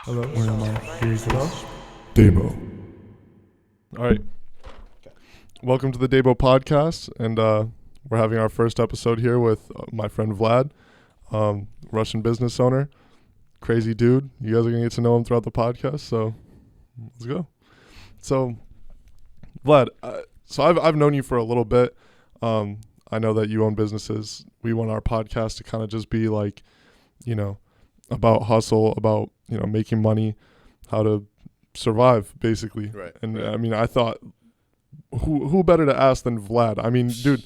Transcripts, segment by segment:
Hello, where am I? Here's the DAEBO. All right. Welcome to the DAEBO podcast, and we're having our first episode here with my friend Vlad, Russian business owner, crazy dude. You guys are gonna get to know him throughout the podcast, so let's go. So, Vlad, so I've known you for a little bit. I know that you own businesses. We want our podcast to kind of just be like, about hustle, about making money, how to survive, basically. Right. And right. I mean, I thought, who better to ask than Vlad? I mean, dude,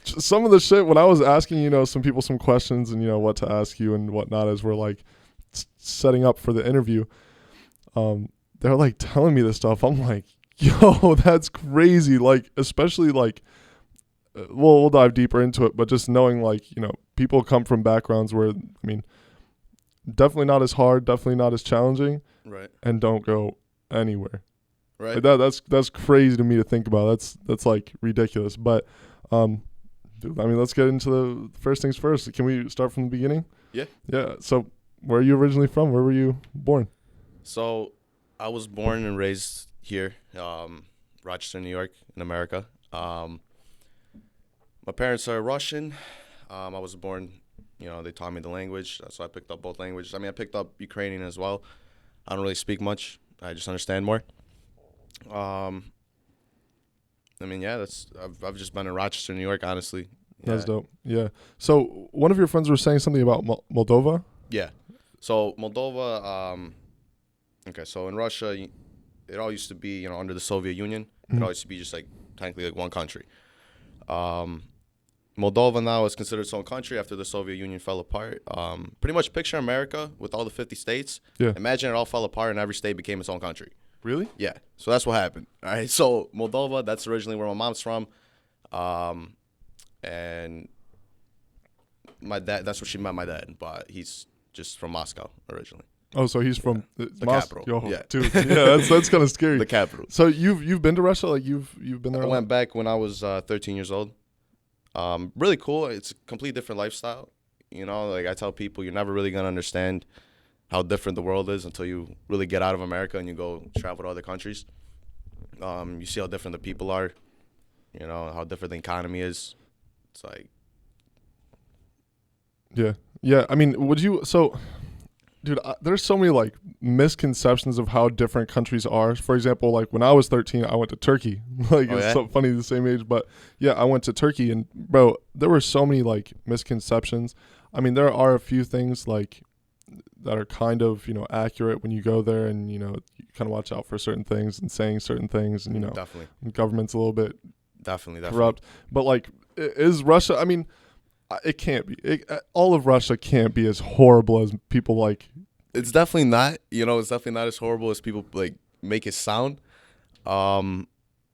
some of the shit when I was asking, some people some questions and what to ask you and whatnot as we're like setting up for the interview, they're like telling me this stuff. I'm like, yo, that's crazy. Like, especially like, we'll dive deeper into it, but just knowing like, people come from backgrounds where, I mean, definitely not as hard, definitely not as challenging, Right. and don't go anywhere. Right. Like that's crazy to me to think about. That's like ridiculous. But dude, I mean, let's get into the first things first. Can we start from the beginning? Yeah. Yeah. So, where are you originally from? Where were you born? So, I was born and raised here, Rochester, New York, in America. My parents are Russian. I was born, they taught me the language, so I picked up both languages. I mean, I picked up Ukrainian as well. I don't really speak much. I just understand more. I've just been in Rochester, New York, honestly. Yeah. That's dope. Yeah. So, one of your friends was saying something about Moldova. Yeah. So, Moldova, so in Russia, it all used to be, under the Soviet Union. Mm-hmm. It all used to be just technically one country. Moldova now is considered its own country after the Soviet Union fell apart. Pretty much picture America with all the 50 states. Yeah. Imagine it all fell apart and every state became its own country. Really? Yeah. So that's what happened. All right. So Moldova, that's originally where my mom's from. And my dad, that's where she met my dad, but he's just from Moscow originally. Oh, so he's from the capital. Yo, Yeah. dude. Yeah, that's kind of scary. The capital. So you've been to Russia? Like you've been there? I went back when I was 13 years old. Really cool. It's a completely different lifestyle. I tell people, you're never really gonna understand how different the world is until you really get out of America and you go travel to other countries. You see how different the people are. How different the economy is. It's like, yeah. I mean, dude, there's so many like misconceptions of how different countries are. For example, like when I was 13, I went to Turkey. Like it's so funny, the same age, but yeah, I went to Turkey and bro, there were so many like misconceptions. I mean, there are a few things like that are kind of, accurate when you go there and, you kind of watch out for certain things and saying certain things and, definitely, government's a little bit definitely corrupt. But like, is Russia, I mean, it can't be. All of Russia can't be as horrible as people like. It's definitely not. It's definitely not as horrible as people like make it sound. But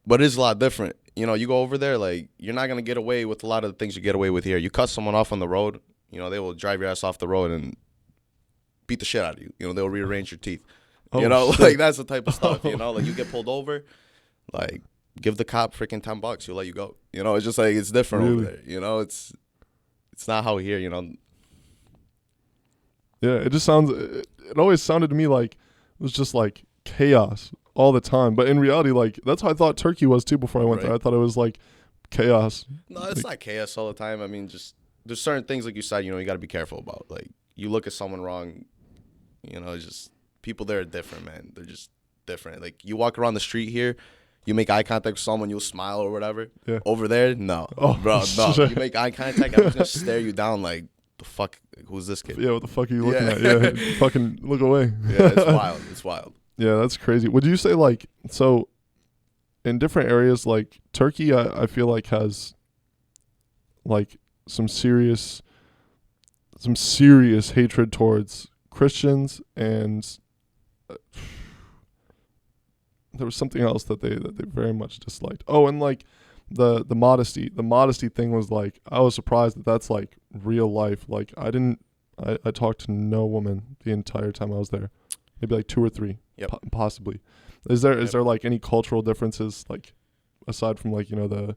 it is a lot different. You go over there, like you're not gonna get away with a lot of the things you get away with here. You cut someone off on the road, they will drive your ass off the road and beat the shit out of you. They'll rearrange your teeth. Oh, like that's the type of stuff. Like you get pulled over, like give the cop freaking $10, he'll let you go. It's just like it's different over there. It's not how here. Yeah, it just sounds. It always sounded to me like it was just like chaos all the time. But in reality, like that's how I thought Turkey was too before I went there. I thought it was like chaos. No, it's not chaos all the time. I mean, just there's certain things like you said. You got to be careful about. Like you look at someone wrong, just people there are different, man. They're just different. Like you walk around the street here, you make eye contact with someone, you'll smile or whatever. Yeah. Over there, no, oh, bro, no. You make eye contact, everyone's gonna stare you down like the fuck. Who's this kid? Yeah, what the fuck are you looking at? Yeah, fucking look away. Yeah, it's wild. It's wild. Yeah, that's crazy. Would you say like so? In different areas, like Turkey, I feel like has like some serious hatred towards Christians, and there was something else that they very much disliked. Oh, and like the modesty thing was like I was surprised that that's like real life. Like I talked to no woman the entire time I was there, maybe like 2 or 3, possibly. Is there like any cultural differences like aside from like the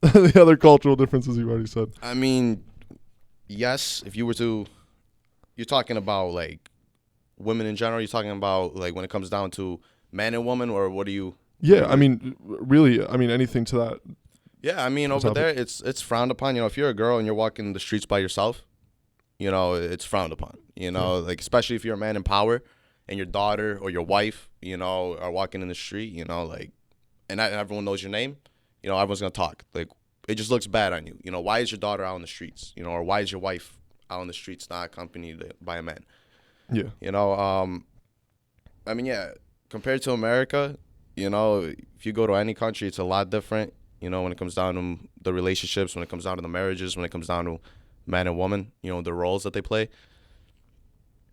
the other cultural differences you've already said? I mean, yes, if you were to, you're talking about like women in general? You're talking about like when it comes down to man and woman, or what do you? Yeah, I mean, really, I mean, anything to that. Yeah, I mean, over there, it's frowned upon. You know, if you're a girl and you're walking the streets by yourself, you know, it's frowned upon. You know, like especially if you're a man in power and your daughter or your wife, you know, are walking in the street, you know, like, and everyone knows your name, you know, everyone's gonna talk. Like, it just looks bad on you. You know, why is your daughter out on the streets? You know, or why is your wife out on the streets not accompanied by a man? Yeah. You know, I mean, yeah, compared to America, you know, if you go to any country, it's a lot different. You know, when it comes down to the relationships, when it comes down to the marriages, when it comes down to man and woman, you know, the roles that they play,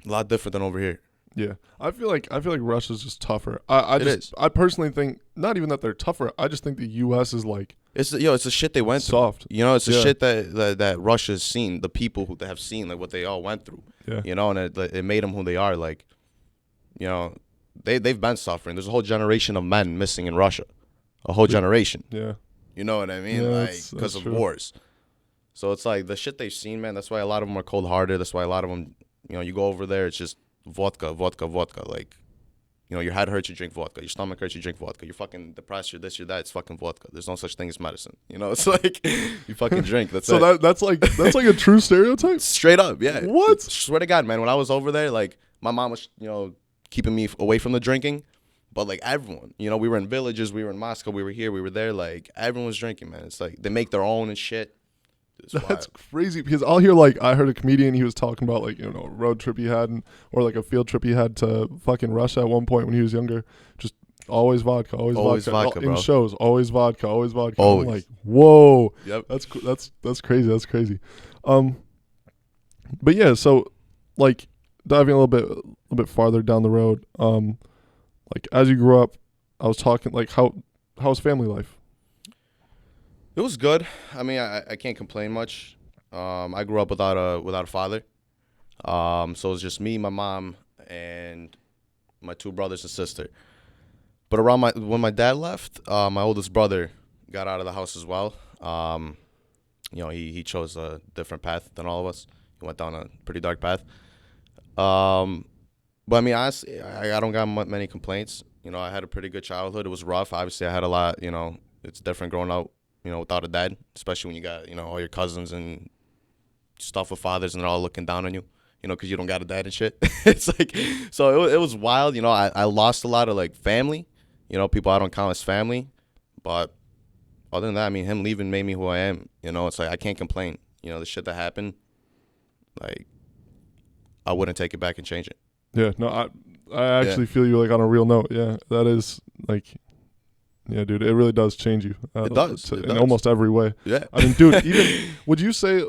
a lot different than over here. Yeah, I feel like Russia's just tougher. I personally think not even that they're tougher. I just think the U.S. is like it's the shit they went soft. through. You know, it's the shit that Russia's seen. The people who have seen like what they all went through. Yeah. You know, and it made them who they are. Like, you know, they've been suffering. There's a whole generation of men missing in Russia, a whole generation. Yeah. You know what I mean? Yeah, like because of wars. So it's like the shit they've seen, man. That's why a lot of them are cold-hearted. That's why a lot of them, you know, you go over there, it's just vodka. Like, you know, your head hurts, you drink vodka. Your stomach hurts, you drink vodka. You're fucking depressed, you're this, you're that. It's fucking vodka. There's no such thing as medicine. You know, it's like you fucking drink. That's so it. that's like a true stereotype. Straight up, yeah. What? Swear to God, man. When I was over there, like my mom was, you know, keeping me away from the drinking. But, like, everyone, you know, we were in villages, we were in Moscow, we were here, we were there. Like, everyone was drinking, man. It's like they make their own and shit. That's crazy because I'll hear, like, I heard a comedian, he was talking about, like, you know, a road trip he had or, like, a field trip he had to fucking Russia at one point when he was younger. Just always vodka, always vodka bro. In shows, always vodka. Always. I'm like, whoa. Yep. That's crazy. That's crazy. But, yeah, so, like, diving a little bit farther down the road, like, as you grew up, I was talking, like, how's family life? It was good. I mean, I can't complain much. I grew up without a father. So it was just me, my mom, and my two brothers and sister. But when my dad left, my oldest brother got out of the house as well. You know, he chose a different path than all of us. He went down a pretty dark path. But I mean, honestly, I don't got many complaints. You know, I had a pretty good childhood. It was rough. Obviously, I had a lot, you know, it's different growing up, you know, without a dad, especially when you got, you know, all your cousins and stuff with fathers and they're all looking down on you, you know, because you don't got a dad and shit. It's like, so it was wild. You know, I lost a lot of, like, family, you know, people I don't count as family. But other than that, I mean, him leaving made me who I am. You know, it's like I can't complain. You know, the shit that happened, like, I wouldn't take it back and change it. Yeah, no, I actually feel you, like, on a real note. Yeah, that is, like, yeah, dude, it really does change you. It does. In almost every way. Yeah. I mean, dude, even would you say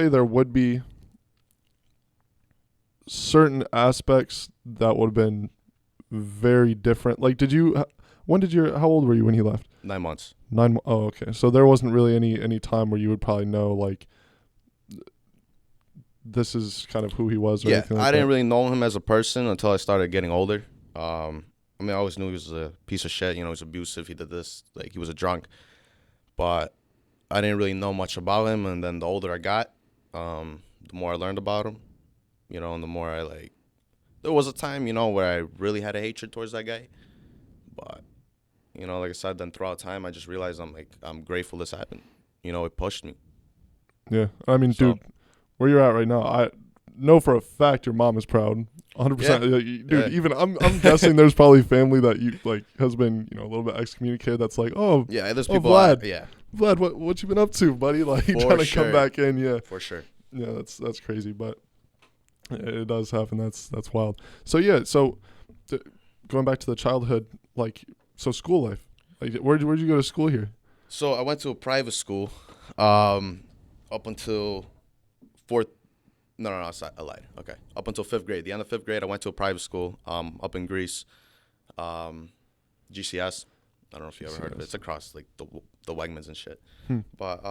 there would be certain aspects that would have been very different? Like, how old were you when he left? 9 months. Oh, okay. So there wasn't really any time where you would probably know, like, this is kind of who he was or anything like that? I didn't really know him as a person until I started getting older. I mean, I always knew he was a piece of shit. You know, he was abusive. He did this. Like, he was a drunk. But I didn't really know much about him. And then the older I got, the more I learned about him. You know, and the more I, like... There was a time, you know, where I really had a hatred towards that guy. But, you know, like I said, then throughout time, I just realized I'm grateful this happened. You know, it pushed me. Yeah. I mean, dude... Where you're at right now, I know for a fact your mom is proud, 100%. Yeah. Dude, Yeah. even I'm guessing there's probably family that you, like, has been, you know, a little bit excommunicated. That's like, yeah, there's people. Vlad, Vlad, what you been up to, buddy? Like, trying to come back in, yeah, for sure. Yeah, that's crazy, but it does happen. That's wild. So yeah, going back to the childhood, like, so school life, like, where'd you go to school here? So I went to a private school, up until fourth. No, I lied. Okay, up until fifth grade. The end of fifth grade, I went to a private school, up in Greece, GCS. I don't know if you ever heard of it. It's across, like, the Wegmans and shit. But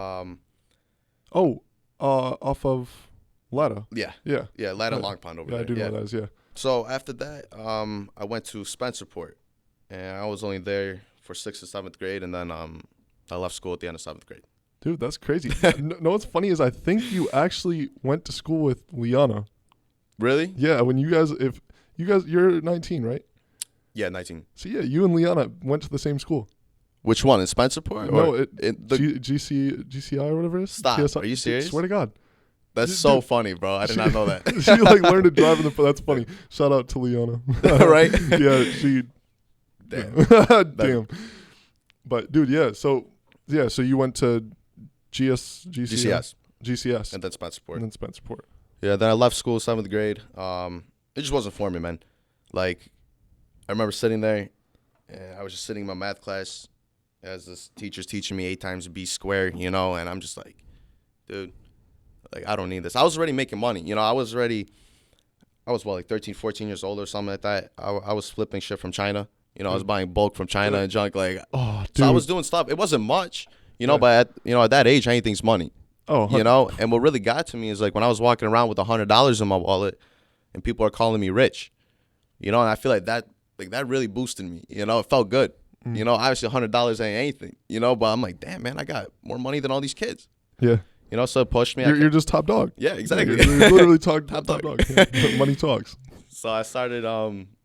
off of Lada. Yeah, Lada Long Pond over there. Yeah, I do know that is. Yeah. So after that, I went to Spencerport, and I was only there for 6th and 7th grade, and then I left school at the end of 7th grade. Dude, that's crazy. No, what's funny is I think you actually went to school with Liana. Really? Yeah, when you guys, You're 19, right? Yeah, 19. So yeah, you and Liana went to the same school. Which one? In Spencerport? No, Or GCI or whatever it is. Stop. TSI. Are you serious? Swear to God. That's so funny, bro. I did not know that. She like learned to drive in the. That's funny. Shout out to Liana. Right? Yeah, she. Damn. Damn. But dude, yeah. So you went to GCS, And then Spencerport. and then Spencerport. Yeah, then I left school 7th grade. It just wasn't for me, man. Like, I remember sitting there, and I was just sitting in my math class as this teacher's teaching me 8 times b squared, and I'm just like, dude, like, I don't need this. I was already making money. I was like 13, 14 years old or something like that. I was flipping shit from China. I was buying bulk from China and junk. Like, oh, dude. So I was doing stuff. It wasn't much, but at that age, anything's money. Oh, And what really got to me is like when I was walking around with $100 in my wallet, and people are calling me rich, and I feel like that really boosted me. It felt good. Obviously $100 ain't anything, but I'm like, damn, man, I got more money than all these kids. Yeah. So it pushed me. You're just top dog. Yeah, exactly. You're literally top dog. Yeah. Money talks. So I started.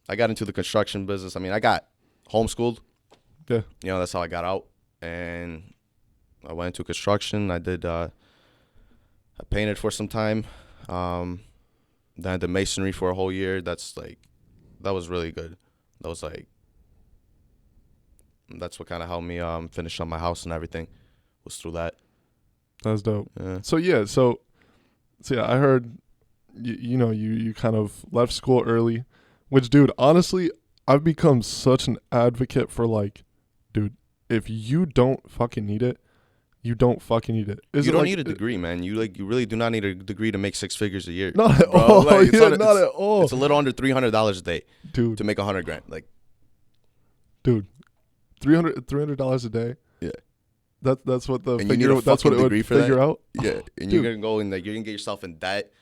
I got into the construction business. I mean, I got homeschooled. Yeah. That's how I got out, and I went into construction. I did. I painted for some time. Then I did masonry for a whole year. That was really good. That's what kind of helped me finish up my house and everything. Was through that. That's dope. Yeah. So yeah, I heard you kind of left school early, which, dude, honestly, I've become such an advocate for, like, dude, if you don't fucking need it, you don't fucking need it. You don't need a degree, man. You really do not need a degree to make 6 figures a year. Not at all. Like, not at all. It's a little under $300 a day, dude, to make $100,000. Like, dude, $300 a day. Yeah. That's what the and figure. That's what it would figure out. Yeah, and you're gonna go in like you're gonna get yourself in debt.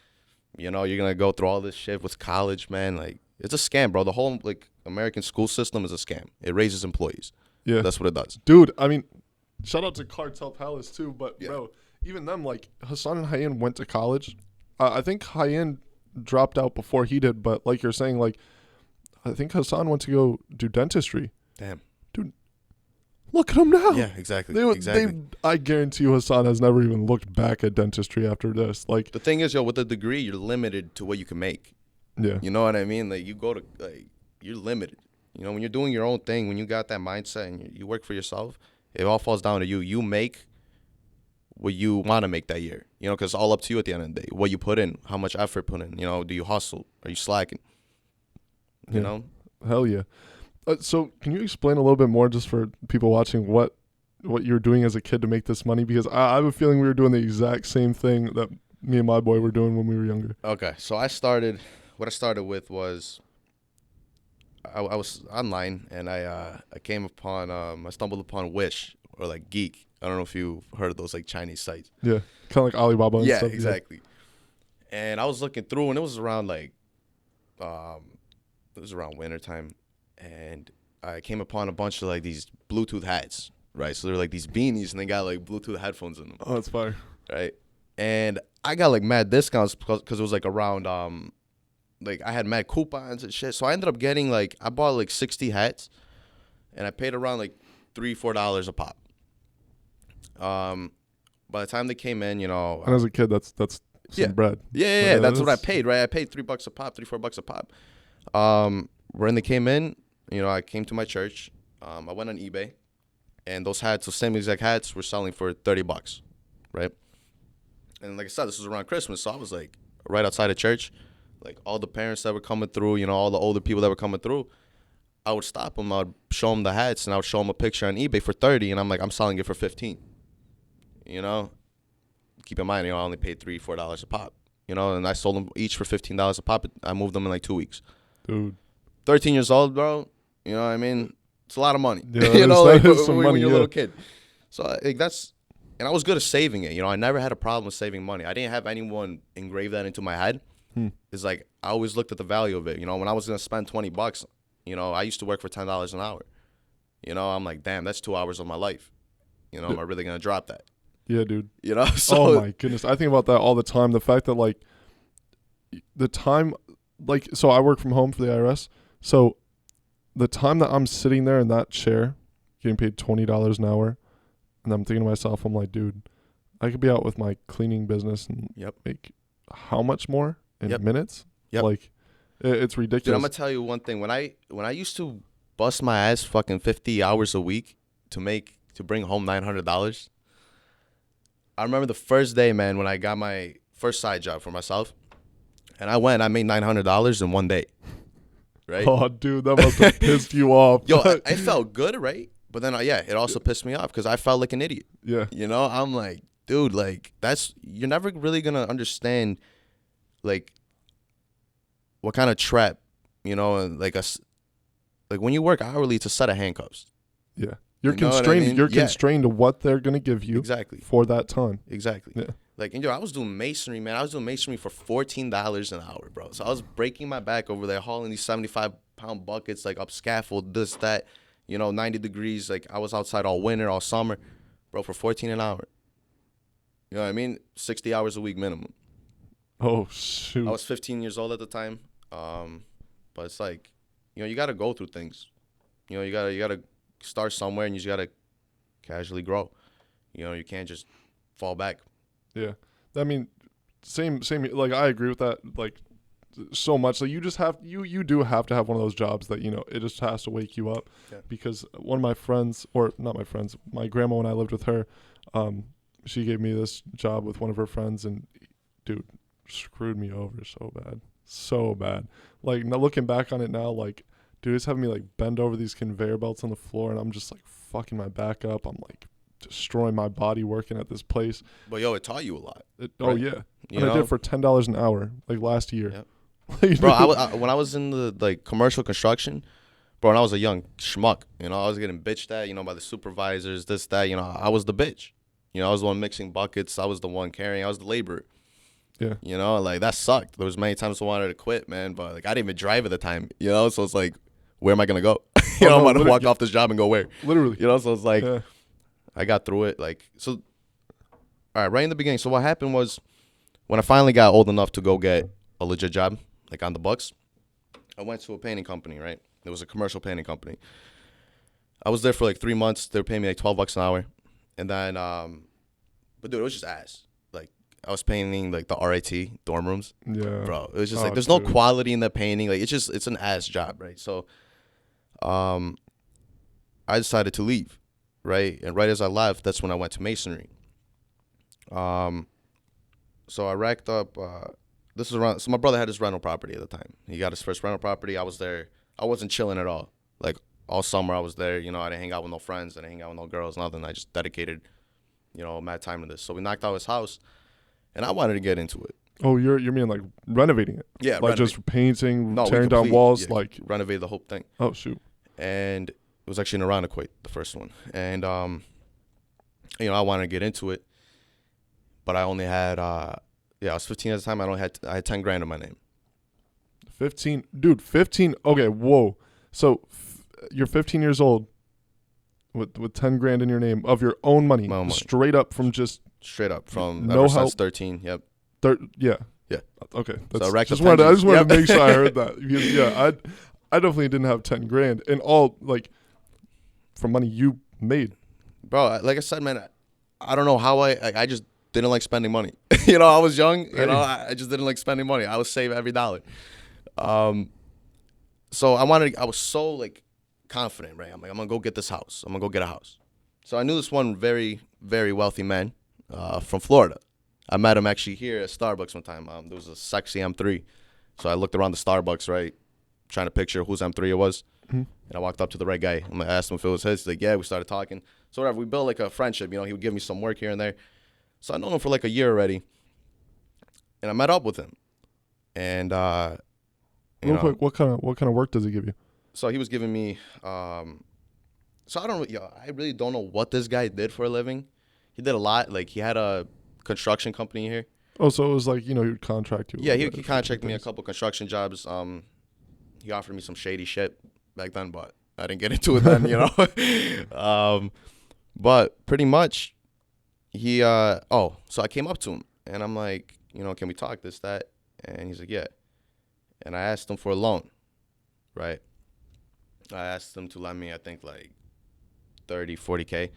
You're gonna go through all this shit with college, man. Like, it's a scam, bro. The whole American school system is a scam. It raises employees. Yeah, that's what it does, dude. I mean, shout out to Cartel Palace too, but yeah. Bro, even them, like Hassan and Hayan went to college. I think Hayan dropped out before he did, but like you're saying, like I think Hassan went to go do dentistry. Damn. Look at him now. Yeah, exactly. I guarantee you Hassan has never even looked back at dentistry after this. Like, the thing is, with a degree, you're limited to what you can make. Yeah. You know what I mean? Like, you go to, you're limited. When you're doing your own thing, when you got that mindset and you work for yourself, it all falls down to you. You make what you want to make that year. Because it's all up to you at the end of the day. What you put in, how much effort put in. Do you hustle? Are you slacking? You know? Hell yeah. So can you explain a little bit more, just for people watching, what you were doing as a kid to make this money? Because I have a feeling we were doing the exact same thing that me and my boy were doing when we were younger. Okay, so what I started with was I was online, and I stumbled upon Wish, or like Geek. I don't know if you've heard of those Chinese sites. Yeah, kind of like Alibaba and stuff. Yeah, exactly. And I was looking through, and it was around wintertime. And I came upon a bunch of these Bluetooth hats, right? So they're like these beanies, and they got Bluetooth headphones in them. Oh, that's fire. Right? And I got mad discounts because it was around, I had mad coupons and shit. So I ended up getting I bought 60 hats, and I paid around $3-4 a pop. By the time they came in, and as a kid, that's some bread. Yeah. That's what I paid, right? I paid $3 a pop, $3-4 a pop. When they came in, I came to my church. I went on eBay, and those hats, those same exact hats, were selling for $30, right? And like I said, this was around Christmas, so I was right outside of church. All the parents that were coming through, all the older people that were coming through, I would stop them. I would show them the hats, and I would show them a picture on eBay for $30, and I'm selling it for $15. Keep in mind, I only paid $3-4 a pop. And I sold them each for $15 a pop. I moved them in 2 weeks. Dude. 13 years old, bro. You know what I mean? It's a lot of money. Yeah, that is some money, when you're a little kid. So and I was good at saving it. I never had a problem with saving money. I didn't have anyone engrave that into my head. It's I always looked at the value of it. When I was gonna spend $20, I used to work for $10 an hour. I'm like, damn, that's 2 hours of my life. Am I really gonna drop that? Yeah, dude. So, oh my goodness, I think about that all the time. The fact that the time like, so I work from home for the IRS. So the time that I'm sitting there in that chair getting paid $20 an hour, and I'm thinking to myself, I'm like, dude, I could be out with my cleaning business and make how much more in minutes? Like, it's ridiculous. Dude, I'm going to tell you one thing. When I used to bust my ass fucking 50 hours a week to bring home $900, I remember the first day, man, when I got my first side job for myself, and I made $900 in one day, right? Oh, dude, that must have pissed you off. Yo, I felt good, right? But then, it also pissed me off because I felt like an idiot. Yeah. You know, I'm like, dude, like, you're never really going to understand, like, what kind of trap, you know, like when you work hourly, it's a set of handcuffs. Yeah. You're constrained. I mean? You're constrained to what they're going to give you for that time. Exactly. Yeah. Like, I was doing masonry, man. I was doing masonry for $14 an hour, bro. So I was breaking my back over there, hauling these 75-pound buckets, like up scaffold, this, that, 90 degrees. Like, I was outside all winter, all summer, bro, for $14 an hour. You know what I mean? 60 hours a week minimum. Oh, shoot. I was 15 years old at the time. But it's like, you got to go through things. You got to start somewhere, and you just got to casually grow. You can't just fall back. Yeah. I mean, same, like, I agree with that, like, so much. Like, you just have, you do have to have one of those jobs that, it just has to wake you up. Yeah. Because one of my friends, or not my friends, my grandma, when I lived with her, she gave me this job with one of her friends, and, dude, screwed me over so bad. Like, now looking back on it now, like, dude, it's having me, like, bend over these conveyor belts on the floor, and I'm just, like, fucking my back up. I'm, like, destroying my body working at this place. But, it taught you a lot. Right? Oh, yeah. I did it for $10 an hour, like, last year. Yep. Bro, when I was in the, like, commercial construction, bro, when I was a young schmuck, I was getting bitched at, by the supervisors, this, that, I was the bitch. I was the one mixing buckets. I was the one carrying. I was the laborer. Yeah. Like, that sucked. There was many times I wanted to quit, man, but, like, I didn't even drive at the time, so it's like, where am I going to go? I'm going to walk off this job and go where? Literally. So it's like, I got through it. Like, so, all right, right in the beginning. So what happened was, when I finally got old enough to go get a legit job, like on the books, I went to a painting company, right? It was a commercial painting company. I was there for like 3 months. They were paying me like $12 an hour. And then, but dude, it was just ass. Like, I was painting like the RIT dorm rooms. Yeah. Bro, it was just like, there's no quality in the painting. Like, it's an ass job, right? So, I decided to leave, right? And right as I left, that's when I went to masonry. So I racked up, so my brother had his rental property at the time. He got his first rental property. I was there. I wasn't chilling at all. Like, all summer I was there. I didn't hang out with no friends. I didn't hang out with no girls, nothing. I just dedicated, mad time to this. So we knocked out his house, and I wanted to get into it. Oh, you mean like renovating it? Yeah, like just painting, tearing down walls, like renovated the whole thing. Oh, shoot. And it was actually in Aranaquoit, the first one. And I wanted to get into it, but I only had I was 15 at the time. I had 10 grand in my name. 15, dude. 15. Okay, whoa. So you're 15 years old with 10 grand in your name of your own money, my own money. Straight up from ever since 13. Yep. Yeah. Okay. So I just wanted to make sure I heard that. Yeah, I definitely didn't have 10 grand and all, like, from money you made. Bro, like I said, man, I don't know how I just didn't like spending money. I was young. I just didn't like spending money. I would save every dollar. So I was so, like, confident, right? I'm like, I'm going to go get this house. I'm going to go get a house. So I knew this one very, very wealthy man from Florida. I met him actually here at Starbucks one time. There was a sexy M3. So I looked around the Starbucks, right, trying to picture whose M3 it was. Mm-hmm. And I walked up to the right guy. I asked him if it was his. He's like, yeah, we started talking. So whatever, we built like a friendship. He would give me some work here and there. So I known him for like a year already. And I met up with him. And real quick, what kind of work does he give you? So he was giving me so I don't know, I really don't know what this guy did for a living. He did a lot. Like, he had a construction company here. Oh, so it was like, he would contract you. Yeah, he contracted me a couple construction jobs. He offered me some shady shit back then, but I didn't get into it then, but pretty much so I came up to him and I'm like, can we talk this, that? And he's like, yeah. and I asked him for a loan, right? I asked him to lend me, I think, like 30, 40K.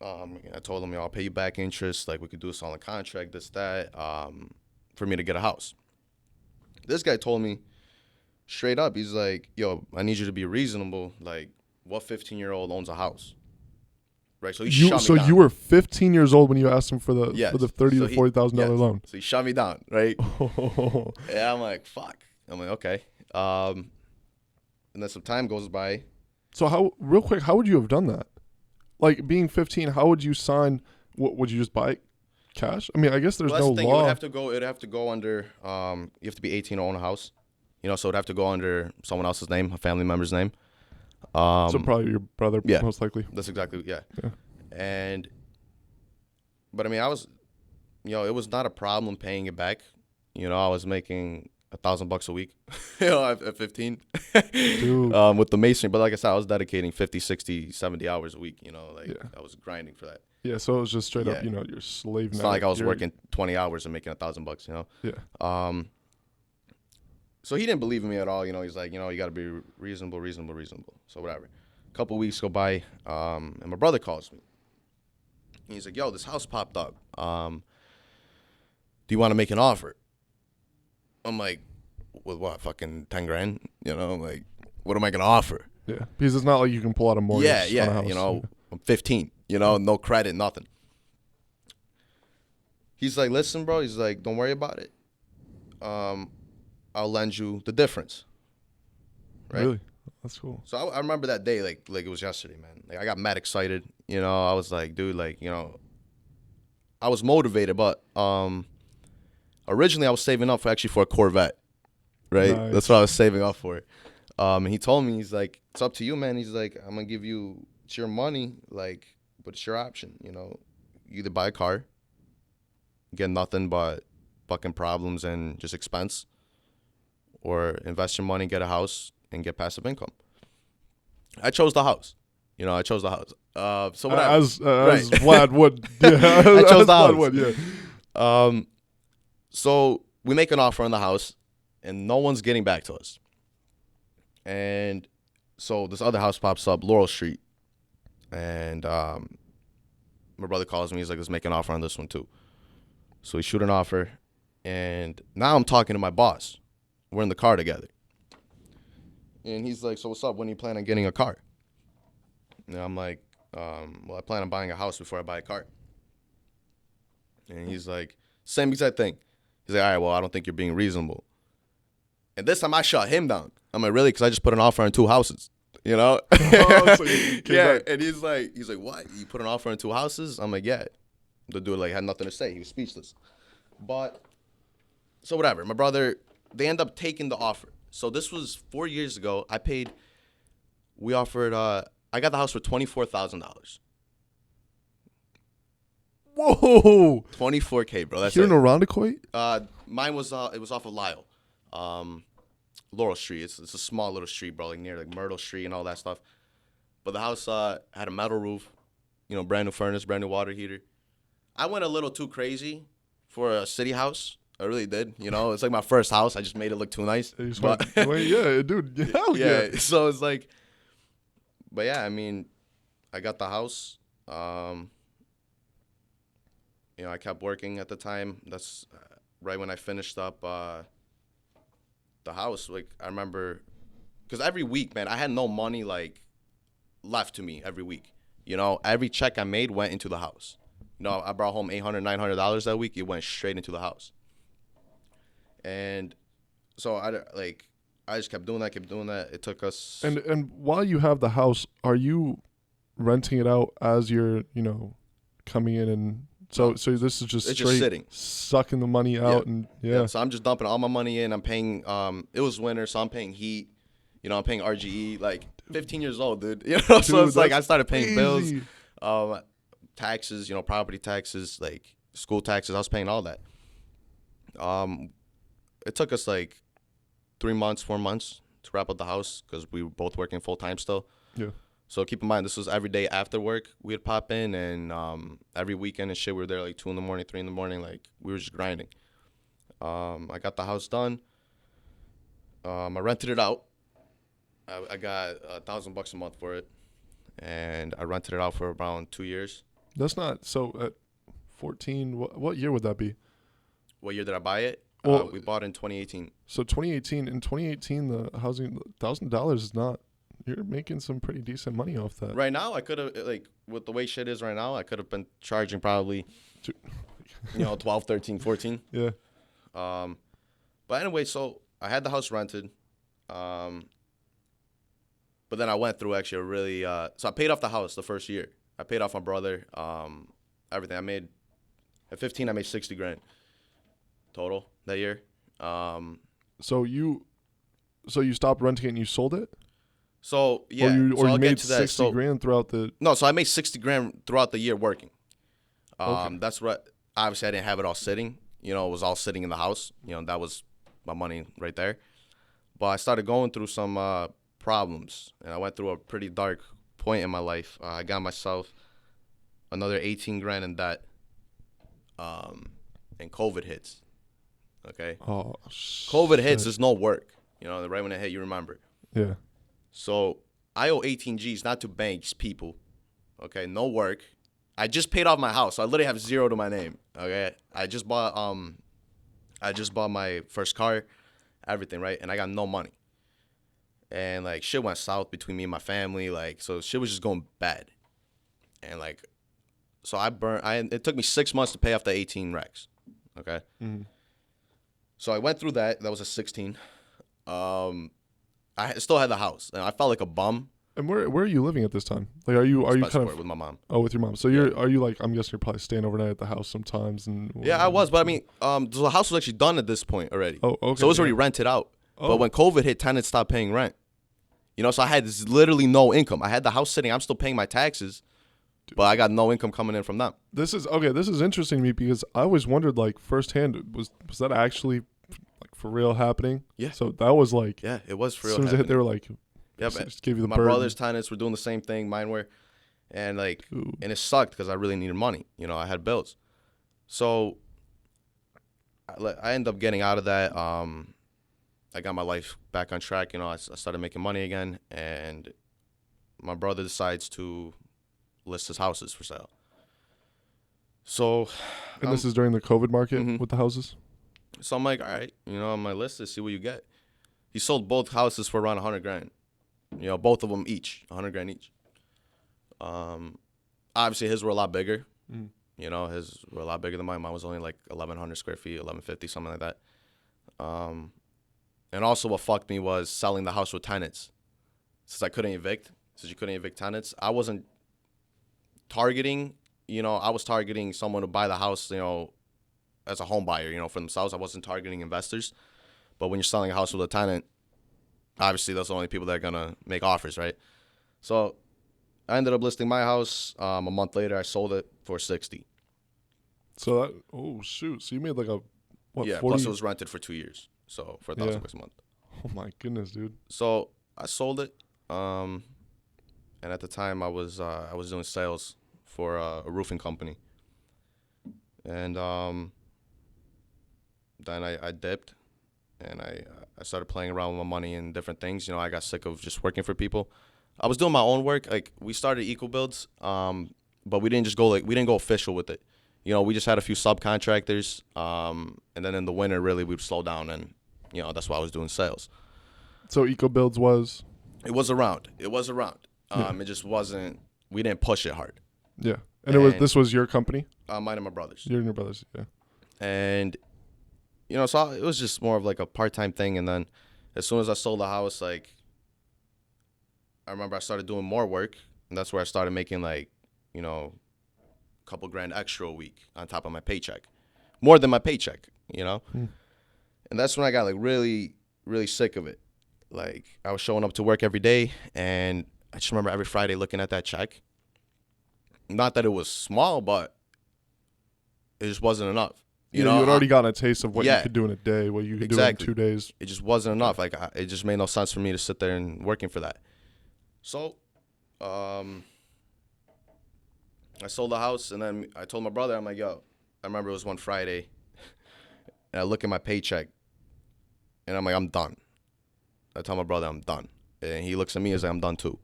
I told him, I'll pay you back interest. Like, we could do this on a contract, this, that, for me to get a house. This guy told me straight up, he's like, yo, I need you to be reasonable. Like, what 15-year-old owns a house? Right, so he shut me down. So you were 15 years old when you asked him for the $30,000 to $40,000 loan. So he shut me down, right? And I'm like, fuck. I'm like, okay. And then some time goes by. So real quick, how would you have done that? Like, being 15, how would you sign? Would you just buy cash? I mean, I guess there's no law. It would have to go under. You have to be 18 to own a house. So it'd have to go under someone else's name, a family member's name. So probably your brother, most likely. That's exactly, yeah. But I mean, I was, it was not a problem paying it back. I was making $1,000 a week, at 15, with the masonry. But like I said, I was dedicating 50, 60, 70 hours a week. I was grinding for that. Yeah, so it was just straight up, you're slave. It's not like I was working 20 hours and making $1,000. Yeah. So he didn't believe in me at all. He's like, you got to be reasonable. So whatever. A couple weeks go by, and my brother calls me. He's like, yo, this house popped up. Do you want to make an offer? I'm like, with what, fucking 10 grand? Like, what am I going to offer? Yeah, because it's not like you can pull out a mortgage on a house. I'm 15, no credit, nothing. He's like, listen, bro. He's like, don't worry about it. I'll lend you the difference. Right? Really? That's cool. So I remember that day like it was yesterday, man. Like, I got mad excited. I was like, dude, like, I was motivated, but originally I was saving up for a Corvette. Right? Nice. That's what I was saving up for. And he told me, he's like, it's up to you, man. He's like, I'm gonna give you, it's your money, like, but it's your option. You either buy a car, get nothing but fucking problems and just expense, or invest your money, get a house, and get passive income. I chose the house. So whatever. As Vlad would. Yeah, I chose the house. Would, yeah. So we make an offer on the house, and no one's getting back to us. And so this other house pops up, Laurel Street. And my brother calls me. He's like, let's make an offer on this one too. So we shoot an offer. And now I'm talking to my boss. We're in the car together. And he's like, so what's up? When do you plan on getting a car? And I'm like, well, I plan on buying a house before I buy a car. And he's like, same exact thing. He's like, all right, well, I don't think you're being reasonable. And this time I shut him down. I'm like, really? Because I just put an offer on 2 houses, Oh, so you yeah. And he's like, what? You put an offer on 2 houses? I'm like, yeah. The dude had nothing to say. He was speechless. But so whatever. My brother, they end up taking the offer. So this was 4 years ago. I got the house for $24,000. Whoa. 24K, bro. That's Here in Irondequoit? Mine was it was off of Lyle. Laurel Street. It's a small little street, bro, like near like Myrtle Street and all that stuff. But the house had a metal roof, brand new furnace, brand new water heater. I went a little too crazy for a city house. I really did. It's like my first house. I just made it look too nice. Yeah, dude. Hell yeah. So it's like, but yeah, I mean, I got the house. I kept working at the time. That's right when I finished up the house. Like, I remember, because every week, man, I had no money like left to me every week. Every check I made went into the house. I brought home $800, $900 that week. It went straight into the house. And so I just kept doing that. It took us. And while you have the house, are you renting it out as you're, coming in and so this is just it's straight just sitting, sucking the money out and yeah. So I'm just dumping all my money in. I'm paying. It was winter, so I'm paying heat. I'm paying RGE. Like 15 years old, dude. So it's like I started paying bills, taxes. Property taxes, like school taxes. I was paying all that. It took us like 3 months, 4 months to wrap up the house because we were both working full time still. Yeah. So keep in mind, this was every day after work. We'd pop in, and every weekend and shit, we were there like 2 in the morning, 3 in the morning. Like, we were just grinding. I got the house done. I rented it out. I got $1,000 a month for it, and I rented it out for around 2 years. That's not so. At 14, what year would that be? What year did I buy it? Well, we bought it in 2018. So 2018. In 2018, the housing $1,000 is not. You're making some pretty decent money off that. Right now, I could have, like, with the way shit is right now, I could have been charging probably, 12, 13, 14. Yeah. But anyway, so I had the house rented. But then I went through actually a really, so I paid off the house the first year. I paid off my brother, everything. At 15, I made 60 grand total that year. So you stopped renting it and you sold it? So yeah, or you I'll made get to that. 60 grand throughout the. No, so I made 60 grand throughout the year working. Okay. That's what, obviously I didn't have it all sitting. It was all sitting in the house. That was my money right there. But I started going through some problems, and I went through a pretty dark point in my life. I got myself another 18 grand in debt, and COVID hits. Okay? Oh, COVID hits, there's no work. Right when it hit, you remember. Yeah. So I owe 18 G's, not to banks, people. Okay, no work. I just paid off my house, so I literally have zero to my name. Okay, I just bought my first car, everything, right? And I got no money. And like shit went south between me and my family, so shit was just going bad. And so it took me 6 months to pay off the 18 racks. Okay. Mm-hmm. So I went through that. That was a 16. I still had the house, and I felt like a bum. And where are you living at this time? Like, are you kind of with my mom? Oh, with your mom. So are you like? I'm guessing you're probably staying overnight at the house sometimes. And yeah, I was, but I mean, the house was actually done at this point already. Oh, okay. So it was already rented out. Oh. But when COVID hit, tenants stopped paying rent. So I had literally no income. I had the house sitting. I'm still paying my taxes, but I got no income coming in from them. This is interesting to me because I always wondered, like, firsthand, was that actually like for real happening? Yeah. So that was like, yeah, it was for real. As soon as it hit, they were like, yeah, just gave you the my burden. brother's tenants were doing the same thing. Mine were, and and it sucked because I really needed money. I had bills, so I ended up getting out of that. I got my life back on track. I started making money again, and my brother decides to list his houses for sale. So, and this is during the COVID market with the houses. So I'm like, all right, on my list, let's see what you get. He sold both houses for around 100 grand. Both of them each, 100 grand each. Obviously his were a lot bigger. His were a lot bigger than mine. Mine was only like 1,100 square feet, 1,150, something like that. And also what fucked me was selling the house with tenants. Since you couldn't evict tenants, I wasn't targeting, I was targeting someone to buy the house, as a home buyer, for themselves. I wasn't targeting investors. But when you're selling a house with a tenant, obviously those are the only people that are going to make offers, right? So I ended up listing my house. A month later, I sold it for 60. So oh shoot! So you made like a what? Yeah, 40? plus it was rented for 2 years, so for $1,000 a month. Oh my goodness, dude! So I sold it, and at the time I was doing sales for a roofing company, and then I dipped, and I started playing around with my money and different things. I got sick of just working for people. I was doing my own work. Like, we started Eco Builds, but we didn't just go we didn't go official with it. We just had a few subcontractors, and then in the winter, really, we'd slow down, and that's why I was doing sales. So Eco Builds was? It was around. It just wasn't. We didn't push it hard. Yeah, and this was your company? Mine and my brother's. You and your brothers, yeah. And so it was just more of like a part-time thing. And then as soon as I sold the house, I remember I started doing more work, and that's where I started making a couple grand extra a week on top of my paycheck, more than my paycheck, And that's when I got really, really sick of it. I was showing up to work every day, and I just remember every Friday looking at that check. Not that it was small, but it just wasn't enough. You had already gotten a taste of what you could do in a day, what you could do in 2 days. It just wasn't enough. It just made no sense for me to sit there and working for that. So, I sold the house, and then I told my brother, I'm like, yo, I remember it was one Friday, and I look at my paycheck, and I'm like, I'm done. I tell my brother I'm done. And he looks at me and is like, I'm done too.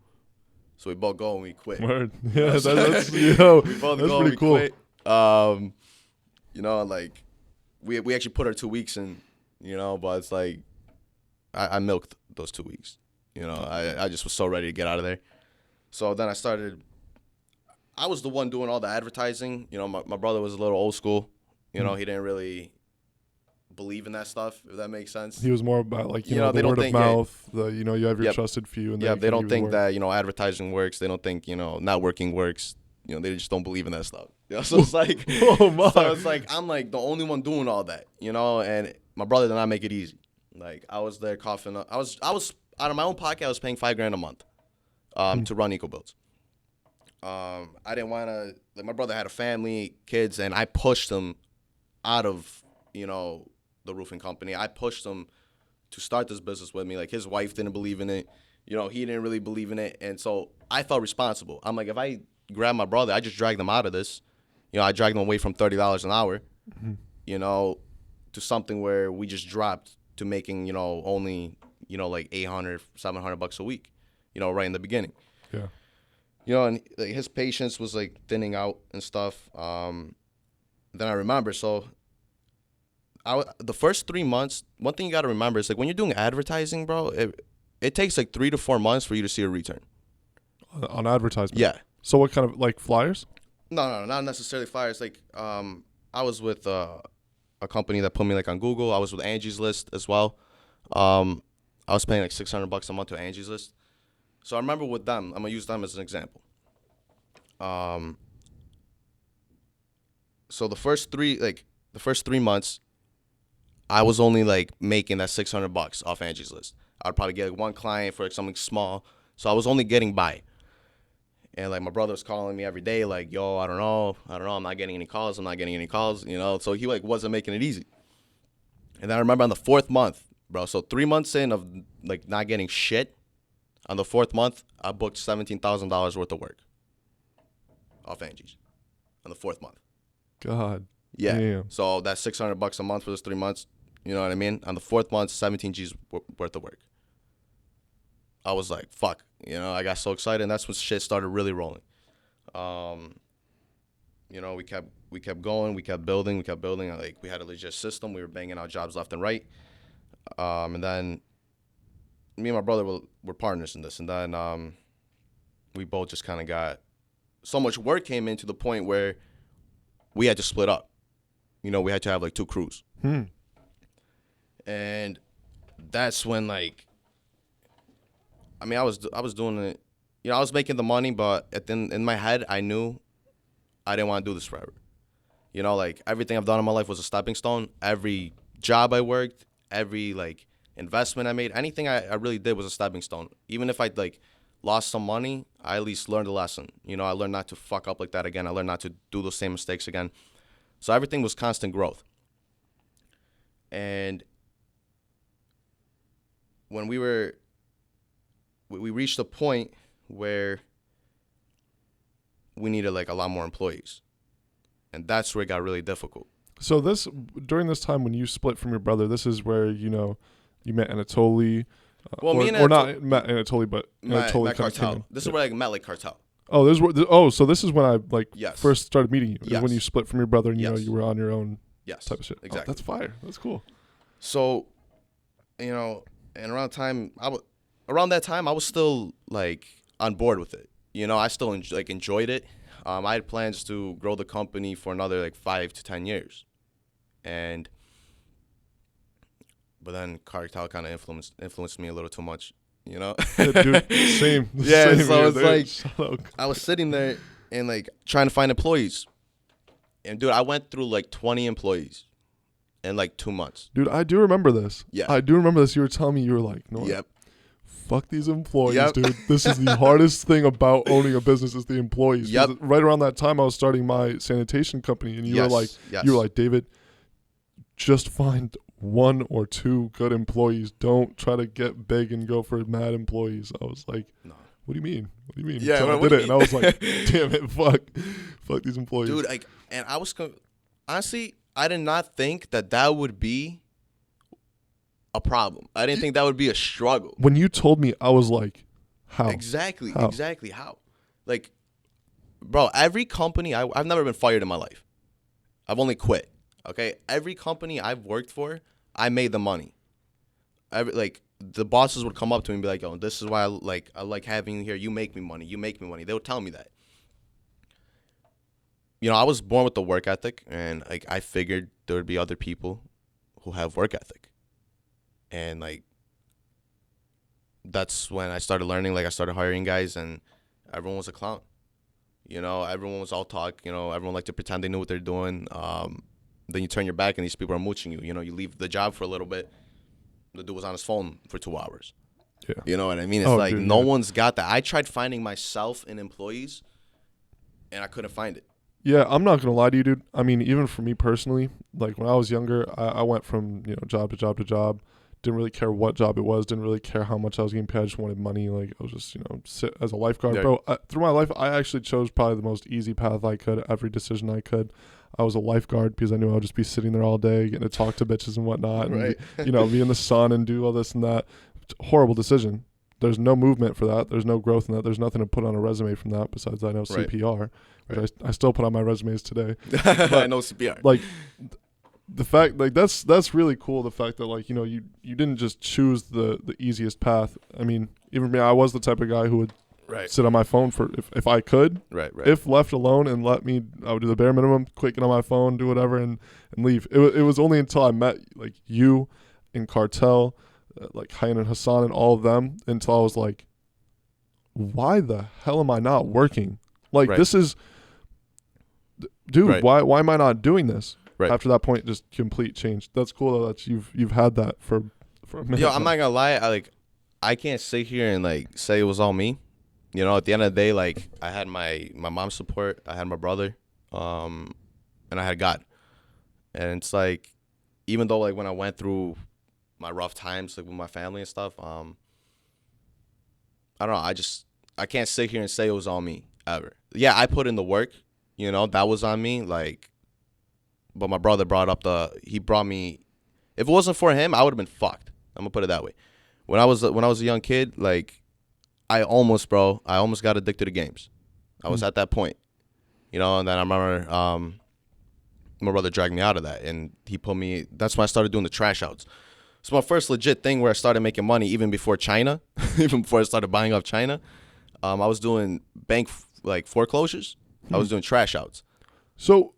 So we both go and we quit. Word. Yeah, that's yo, we both that's go pretty and we cool. quit. You know, like we actually put our 2 weeks in, you know, but it's like I milked those 2 weeks. You know, I just was so ready to get out of there. So then I was the one doing all the advertising. You know, my brother was a little old school. You know, he didn't really believe in that stuff, if that makes sense. He was more about like, you know, they the don't word of think, mouth, you know, you have your Yep. trusted few. And Yeah, they they don't think word. that, you know, advertising works. They don't think, you know, networking works. You know, they just don't believe in that stuff. You know, so it's like, Oh my. so it's like I'm like the only one doing all that, you know, and my brother did not make it easy. Like I was there coughing up. I was out of my own pocket. I was paying $5,000 a month to run EcoBuilds. I didn't want to. Like my brother had a family, kids, and I pushed him out of, you know, the roofing company. I pushed him to start this business with me. Like his wife didn't believe in it. You know, he didn't really believe in it, and so I felt responsible. I'm like, if I grab my brother, I just dragged him out of this. You know, I dragged him away from $30 an hour, you know, to something where we just dropped to making, you know, only, you know, like $800, $700 a week, you know, right in the beginning. Yeah. You know, and like, his patience was like thinning out and stuff. Then I remember, so the first 3 months, one thing you got to remember is like when you're doing advertising, bro, it takes like 3 to 4 months for you to see a return. On advertisement? Yeah. So what kind of, like flyers? No, not necessarily flyers. Like, I was with a company that put me like on Google. I was with Angie's List as well. I was paying like $600 a month to Angie's List. So I remember with them, I'm gonna use them as an example. So the first 3 months, I was only like making that $600 off Angie's List. I'd probably get like one client for like something small. So I was only getting by. And like my brother was calling me every day, like, yo, I don't know, I'm not getting any calls, you know. So he like wasn't making it easy. And then I remember on the 4th month, bro, so 3 months in of like not getting shit, on the 4th month, I booked $17,000 worth of work off Angie's on the 4th month. God. Yeah. Damn. So that's $600 a month for those 3 months. You know what I mean? On the 4th month, 17 G's worth of work. I was like, fuck. You know, I got so excited, and that's when shit started really rolling. You know, we kept going, we kept building. Like, we had a legit system. We were banging out jobs left and right. And then me and my brother were partners in this. And then we both just kind of got so much work came in to the point where we had to split up. You know, we had to have like 2 crews. And that's when, like, I mean, I was doing it. You know, I was making the money, but in my head, I knew I didn't want to do this forever. You know, like, everything I've done in my life was a stepping stone. Every job I worked, every, like, investment I made, anything I really did was a stepping stone. Even if I, like, lost some money, I at least learned a lesson. You know, I learned not to fuck up like that again. I learned not to do those same mistakes again. So everything was constant growth. And when we reached a point where we needed like a lot more employees, and that's where it got really difficult. So during this time when you split from your brother, this is where, you know, you met Anatoly. Not met Anatoly, but Anatoly met Cartel. This is where I met like Cartel. Oh, so this is when I Yes. first started meeting you. Yes. When you split from your brother and you know Yes. you were on your own. Yes. Type of shit. Exactly. Oh, that's fire. That's cool. So, you know, and around that time I was still like on board with it. You know, I still enjoyed it. I had plans to grow the company for another like 5 to 10 years, but then Cartel kind of influenced me a little too much. You know, Yeah, dude, same. Yeah, same so here, it's dude. like I was sitting there and like trying to find employees, and dude, I went through like 20 employees in like 2 months. Dude, I do remember this. Yeah. I do remember this. You were telling me, you were like, no, Yep. fuck these employees, Yep. dude. This is the hardest thing about owning a business is the employees. 'Cause Yep. Right around that time, I was starting my sanitation company, and you Yes, were like, yes. David, just find 1 or 2 good employees. Don't try to get big and go for mad employees. I was like, No. what do you mean? What do you mean? Yeah, So I what did do it, you and I was mean? like, damn it, fuck these employees. Dude, like, and I was honestly, I did not think that would be a problem. I didn't think that would be a struggle. When you told me, I was like, how? Exactly. How? Exactly. How? Like, bro, every company, I've never been fired in my life. I've only quit. Okay? Every company I've worked for, I made the money. Like, the bosses would come up to me and be like, yo, this is why I like having you here. You make me money. You make me money. They would tell me that. You know, I was born with the work ethic, and like I figured there would be other people who have work ethic. And like that's when I started learning. Like I started hiring guys, and everyone was a clown. You know, everyone was all talk. You know, everyone liked to pretend they knew what they're doing. Then you turn your back, and these people are mooching you. You know, you leave the job for a little bit. The dude was on his phone for 2 hours. Yeah. You know what I mean? It's like dude, no one's got that. I tried finding myself in employees, and I couldn't find it. Yeah, I'm not gonna lie to you, dude. I mean, even for me personally, like when I was younger, I went from job to job to job. Didn't really care what job it was. Didn't really care how much I was getting paid. I just wanted money. Like I was just sit as a lifeguard, Yeah. bro. Through my life, I actually chose probably the most easy path I could. Every decision I could. I was a lifeguard because I knew I would just be sitting there all day, getting to talk to bitches and whatnot, and Right. be in the sun and do all this and that. Horrible decision. There's no movement for that. There's no growth in that. There's nothing to put on a resume from that besides I know Right. CPR, which Right. I still put on my resumes today. I know CPR. Like the fact, like that's really cool. The fact that like you didn't just choose the easiest path. I mean, even me, I was the type of guy who would Right. sit on my phone for if I could. Right. If left alone and let me, I would do the bare minimum, quick get on my phone, do whatever, and leave. It was only until I met like you and Cartel, like Hayan and Hassan and all of them, until I was like, why the hell am I not working? Like Right. this is, dude. Right. Why am I not doing this? Right. After that point, just complete change. That's cool though, that you've had that for a minute. Yo, I'm not gonna lie. I can't sit here and like say it was all me. You know, at the end of the day, like I had my mom's support, I had my brother, and I had God. And it's like, even though like when I went through my rough times like with my family and stuff, I don't know. I can't sit here and say it was all me ever. Yeah, I put in the work. You know, that was on me. Like, but my brother he brought me. If it wasn't for him, I would have been fucked. I'm gonna put it that way. When I was a young kid, like. I almost got addicted to games. I was at that point, and then I remember my brother dragged me out of that, and he put me. That's when I started doing the trash outs. It's my first legit thing where I started making money, even before China, even before I started buying off China. I was doing bank foreclosures. I was doing trash outs. So,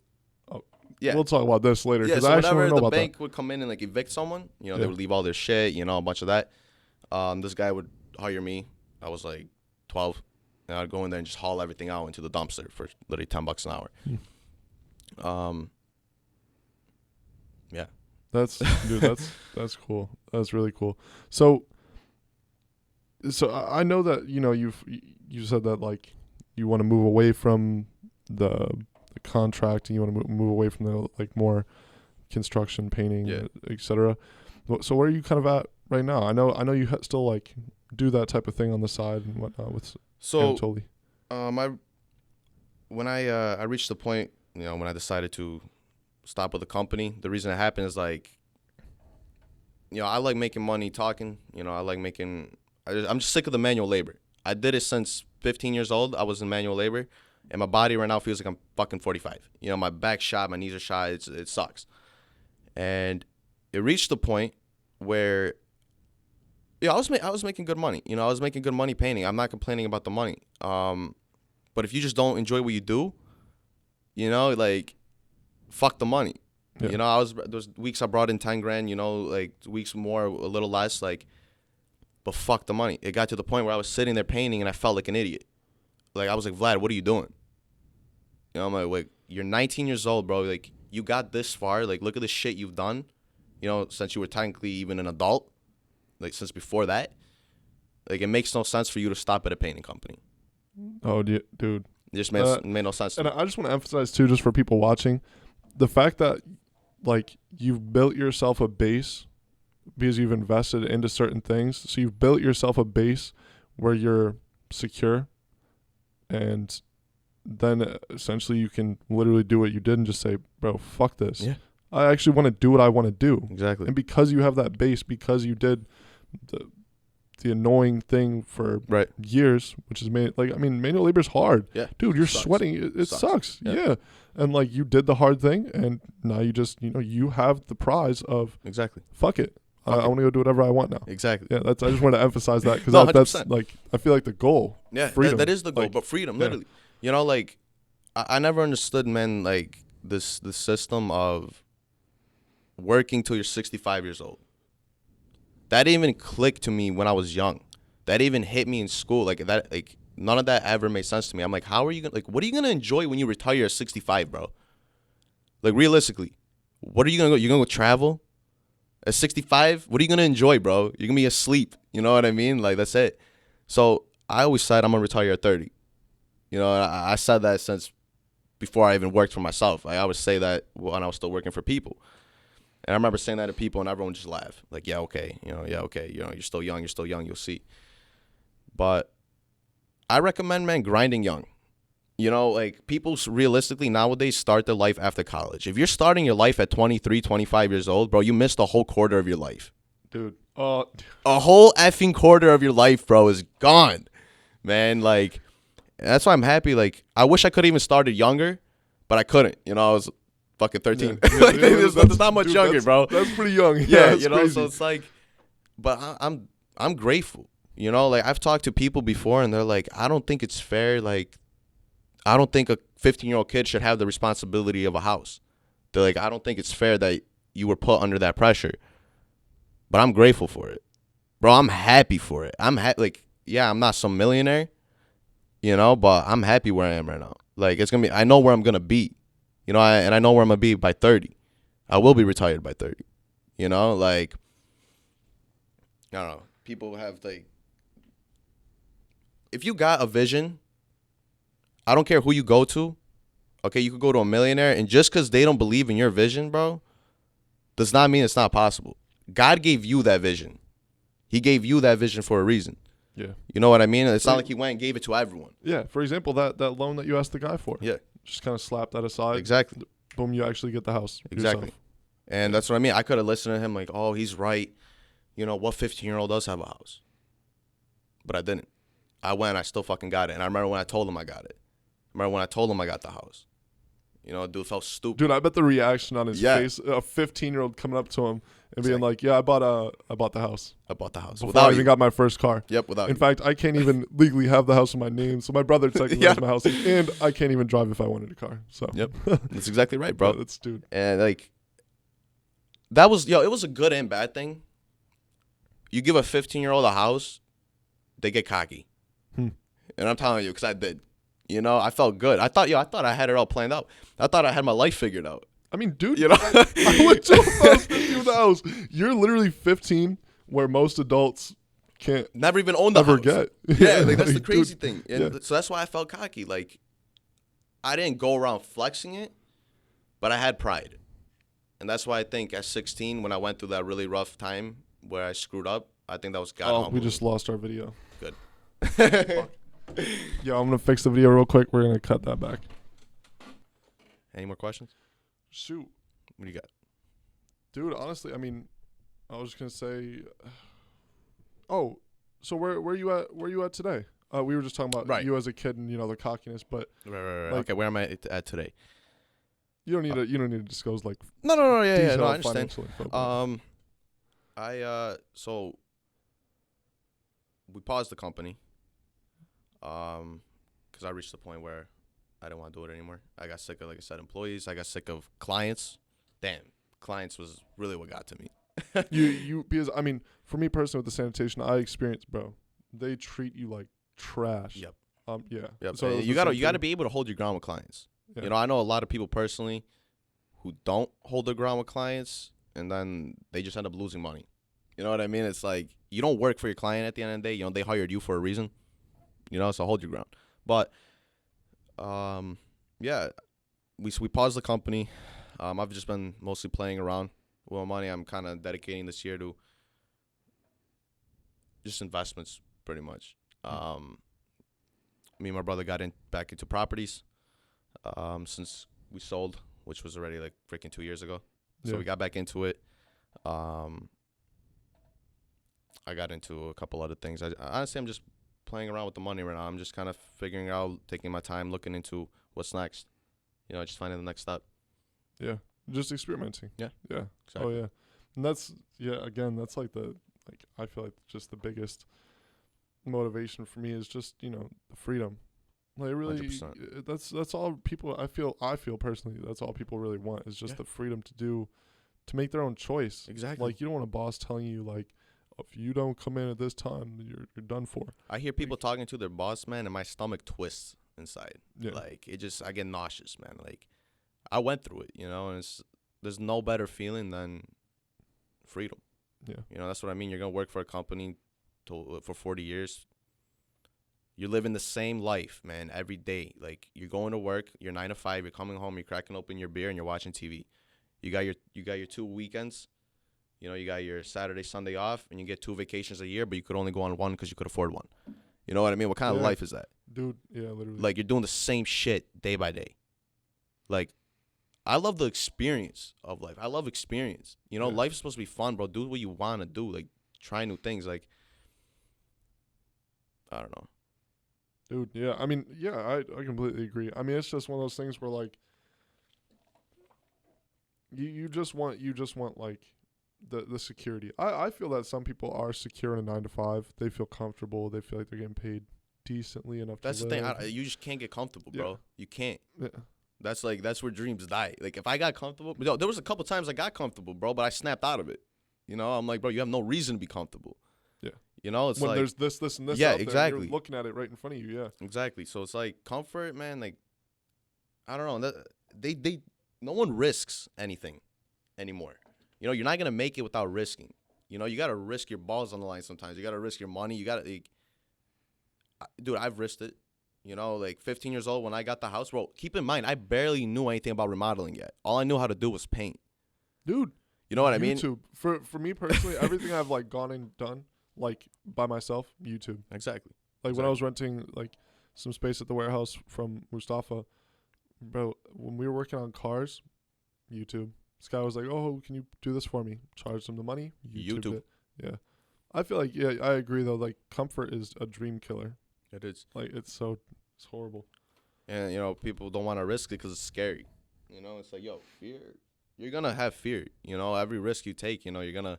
yeah, we'll talk about this later. Yeah, So I actually whenever want to know the about bank that. would come in and like evict someone, they Yeah. would leave all their shit, a bunch of that. This guy would hire me. I was like 12, and I'd go in there and just haul everything out into the dumpster for literally $10 an hour. Yeah. That's that's cool. That's really cool. So I know that you said that like you want to move away from the contract and you want to move away from the like more construction, painting, Yeah. etc. So where are you kind of at right now? I know you still like do that type of thing on the side and whatnot with Anatoly. When I reached the point, when I decided to stop with the company, the reason it happened is like, I like making money talking. I like making. I'm just sick of the manual labor. I did it since 15 years old. I was in manual labor, and my body right now feels like I'm fucking 45. My back's shot, my knees are shot. It sucks, and it reached the point where. Yeah, I was making good money. I was making good money painting. I'm not complaining about the money. But if you just don't enjoy what you do, like, fuck the money. Yeah. Those weeks I brought in 10 grand. Like weeks more, a little less. Like, but fuck the money. It got to the point where I was sitting there painting and I felt like an idiot. Like I was like, Vlad, what are you doing? I'm like, wait, you're 19 years old, bro. Like you got this far. Like look at the shit you've done. Since you were technically even an adult. Like since before that, like it makes no sense for you to stop at a painting company. Oh, dude. It just made no sense to And me. I just want to emphasize too, just for people watching, the fact that like you've built yourself a base because you've invested into certain things. So you've built yourself a base where you're secure, and then essentially you can literally do what you did and just say, bro, fuck this. Yeah. I actually want to do what I want to do. Exactly. And because you have that base, because you did the annoying thing for years, which is manual labor is hard. Yeah. Dude, you're sweating. It sucks. Yeah. And like you did the hard thing, and now you just, you have the prize of fuck it. I want to go do whatever I want now. Exactly. Yeah, I just want to emphasize that because that's like, I feel like the goal. Yeah, freedom. That is the goal, but freedom, literally. Like, I never understood, man, like the system of working till you're 65 years old. That even clicked to me when I was young. That even hit me in school. Like none of that ever made sense to me. I'm like, how are you gonna what are you gonna enjoy when you retire at 65, bro? Like realistically, what are you gonna go? You're gonna go travel at 65? What are you gonna enjoy, bro? You're gonna be asleep. You know what I mean? Like that's it. So I always said I'm gonna retire at 30. I said that since before I even worked for myself. I always say that when I was still working for people. And I remember saying that to people, and everyone just laughed. Like, yeah, okay. You're still young. You'll see. But I recommend, man, grinding young. Like, people realistically nowadays start their life after college. If you're starting your life at 23, 25 years old, bro, you missed a whole quarter of your life. Dude. A whole effing quarter of your life, bro, is gone. Man, like, that's why I'm happy. Like, I wish I could even started younger, but I couldn't. I was fucking 13. Yeah. Like, that's not much younger, bro. That's pretty young. Yeah, crazy. So it's like, but I'm grateful. Like, I've talked to people before, and they're like, I don't think it's fair. Like, I don't think a 15-year-old kid should have the responsibility of a house. They're like, I don't think it's fair that you were put under that pressure. But I'm grateful for it, bro. I'm happy for it. I'm I'm not some millionaire, but I'm happy where I am right now. Like, it's gonna be. I know where I'm gonna be. I know where I'm going to be by 30. I will be retired by 30. Like, I don't know. People have, like, if you got a vision, I don't care who you go to. Okay, you could go to a millionaire, and just because they don't believe in your vision, bro, does not mean it's not possible. God gave you that vision. He gave you that vision for a reason. Yeah. You know what I mean? It's not like he went and gave it to everyone. Yeah. For example, that loan that you asked the guy for. Yeah. Just kind of slap that aside. Exactly. Boom, you actually get the house. Exactly. Yourself. And that's what I mean. I could have listened to him like, oh, he's right. What 15-year-old does have a house? But I didn't. I went, I still fucking got it. And I remember when I told him I got it. I remember when I told him I got the house. Dude felt stupid. Dude, I bet the reaction on his face, a 15-year-old coming up to him and being like, yeah, I bought the house. I bought the house. Before I even got my first car. Yep, without In fact, I can't even legally have the house in my name. So my brother technically has my house. And I can't even drive if I wanted a car. So yep. That's exactly right, bro. That's dude. And like, that was, it was a good and bad thing. You give a 15-year-old a house, they get cocky. And I'm telling you, because I did. I felt good. I thought I had it all planned out. I thought I had my life figured out. I mean, dude, I went to the house. You're literally 15, where most adults can't never even own the house. Get. Yeah, like that's the crazy thing. And so that's why I felt cocky. Like, I didn't go around flexing it, but I had pride. And that's why I think at 16, when I went through that really rough time where I screwed up, I think that was God. Oh, we just lost our video. Good. Yo, I'm going to fix the video real quick. We're going to cut that back. Any more questions? Shoot. What do you got? Dude, honestly, I mean, I was just going to say, oh, so where you at today? We were just talking about you as a kid and, the cockiness, but. Right. Like, okay, where am I at today? You don't need to disclose, like. No, yeah, no, I understand. So we paused the company. Because I reached the point where I didn't want to do it anymore. I got sick of, like I said, employees. I got sick of clients. Damn, clients was really what got to me. Because I mean, for me personally with the sanitation, I experienced, bro, they treat you like trash. Yep. Yeah. Yep. So you gotta be able to hold your ground with clients. Yeah. I know a lot of people personally who don't hold their ground with clients, and then they just end up losing money. You know what I mean? It's like you don't work for your client at the end of the day. They hired you for a reason. So hold your ground. But, yeah, we paused the company. I've just been mostly playing around with my money. I'm kind of dedicating this year to just investments, pretty much. Me and my brother got back into properties since we sold, which was already like freaking 2 years ago. So we got back into it. I got into a couple other things. Honestly, I'm just playing around with the money right now. I'm just kind of figuring out, taking my time, looking into what's next. Just finding the next step. Yeah, just experimenting. Yeah. Exactly. Oh yeah, and that's again, that's like I feel like just the biggest motivation for me is just the freedom. Like really, 100%. That's all people. I feel personally that's all people really want is just the freedom to make their own choice. Exactly. Like you don't want a boss telling you like, if you don't come in at this time, you're done for. I hear people talking to their boss, man, and my stomach twists inside. Yeah. Like I get nauseous, man. Like I went through it, and there's no better feeling than freedom. Yeah. That's what I mean. You're gonna work for a company for 40 years. You're living the same life, man, every day. Like you're going to work, you're 9 to 5, you're coming home, you're cracking open your beer, and you're watching TV. You got your 2 weekends. You got your Saturday, Sunday off, and you get 2 vacations a year, but you could only go on one because you could afford one. You know what I mean? What kind of life is that? Dude, yeah, literally. Like, you're doing the same shit day by day. Like, I love the experience of life. I love experience. Life is supposed to be fun, bro. Do what you want to do. Like, try new things. Like, I don't know. Dude, yeah. I mean, yeah, I completely agree. I mean, it's just one of those things where, like, you just want like, the security. I feel that some people are secure in a 9 to 5. They feel comfortable. They feel like they're getting paid decently enough. That's to the live. thing. You just can't get comfortable, bro. Yeah. You can't. Yeah. That's where dreams die. Like if I got comfortable, there was a couple times I got comfortable, bro, but I snapped out of it. I'm like, bro, you have no reason to be comfortable. Yeah. It's when like there's this and this. Yeah, out exactly. There, you're looking at it right in front of you. Yeah. Exactly. So it's like comfort, man. Like I don't know. No one risks anything anymore. You're not gonna make it without risking. You got to risk your balls on the line sometimes. You got to risk your money. You got to, dude, I've risked it. Like 15 years old when I got the house, bro. Keep in mind, I barely knew anything about remodeling yet. All I knew how to do was paint. Dude, you know what I mean? YouTube. For me personally, everything I've like gone and done like by myself, YouTube. Exactly. Like when I was renting like some space at the warehouse from Mustafa, bro. When we were working on cars, YouTube. This guy was like, "Oh, can you do this for me?" Charged him the money. YouTube. It. Yeah, I feel like I agree though. Like comfort is a dream killer. It is. Like it's horrible. And people don't want to risk it because it's scary. It's like fear. You're gonna have fear. Every risk you take, you're gonna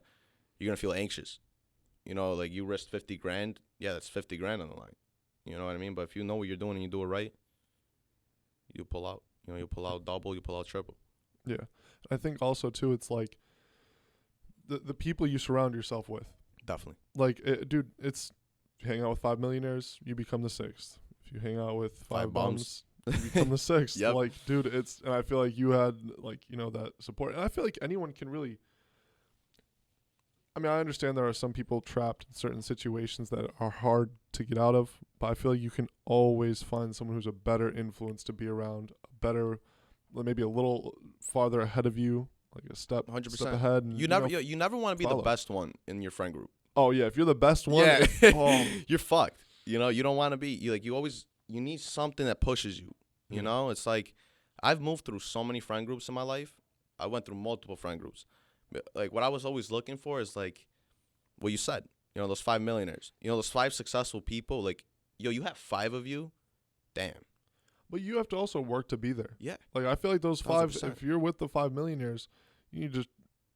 feel anxious. Like you risked 50 grand. Yeah, that's 50 grand on the line. You know what I mean? But if you know what you're doing and you do it right, you pull out. You pull out double. You pull out triple. Yeah. I think also, too, it's like the people you surround yourself with. Definitely. Like, dude, it's you hang out with 5 millionaires, you become the 6th. If you hang out with 5 bums, you become the 6th. Yep. Like, dude, and I feel like you had, like, that support. And I feel like anyone can really, I mean, I understand there are some people trapped in certain situations that are hard to get out of, but I feel like you can always find someone who's a better influence to be around, maybe a little farther ahead of you, like a step 100% ahead. And, you never want to be the best one in your friend group. Oh yeah, if you're the best one, you're fucked. You don't want to be. You need something that pushes you. It's like I've moved through so many friend groups in my life. I went through multiple friend groups. Like what I was always looking for is like what you said. Those 5 millionaires. Those 5 successful people. Like you have 5 of you. Damn. But you have to also work to be there. Yeah. Like, I feel like those 5, 100%. if you're with the 5 millionaires, you need to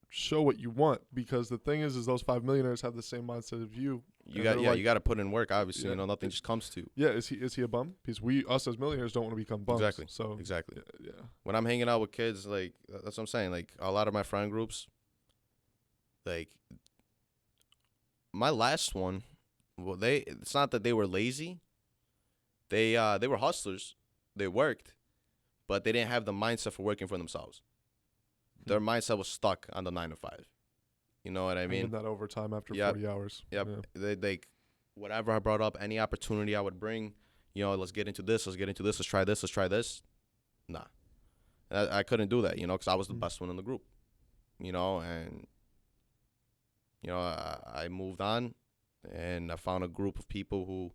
show what you want. Because the thing is those 5 millionaires have the same mindset of you. You got to put in work, obviously. Yeah. Nothing just comes to you. Yeah, is he a bum? Because us as millionaires don't want to become bums. Exactly. So exactly. Yeah. When I'm hanging out with kids, like, that's what I'm saying. Like, a lot of my friend groups, like, my last one, well, it's not that they were lazy. They were hustlers. They worked. But they didn't have the mindset for working for themselves. Their mindset was stuck on the 9 to 5. You know what I mean? That overtime after 40 hours. Yep. Yeah. They whatever I brought up, any opportunity I would bring, let's get into this, let's try this. Nah. I couldn't do that, because I was the best one in the group. And, I moved on and I found a group of people who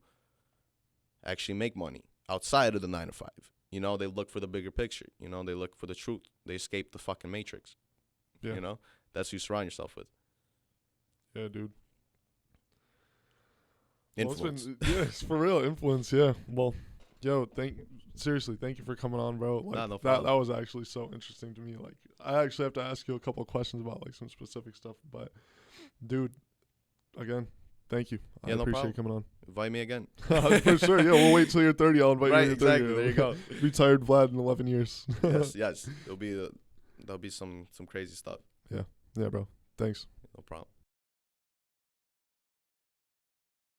actually make money outside of the 9 to 5. They look for the bigger picture. They look for the truth. They escape the fucking matrix. Yeah. You know, that's who you surround yourself with. Yeah, dude. Influence. Well, it's for real influence. Yeah. Well, yo, seriously, thank you for coming on, bro. Like, no that problem. was actually so interesting to me. Like, I actually have to ask you a couple of questions about like some specific stuff. But, dude, again, thank you. I no appreciate problem. you coming on. Invite me again. For sure. Yeah, we'll wait till you're 30. I'll invite you. Right, When you're 30. exactly. There you go. Retired Vlad in 11 years. Yes. There'll be some crazy stuff. Yeah, bro. Thanks. No problem.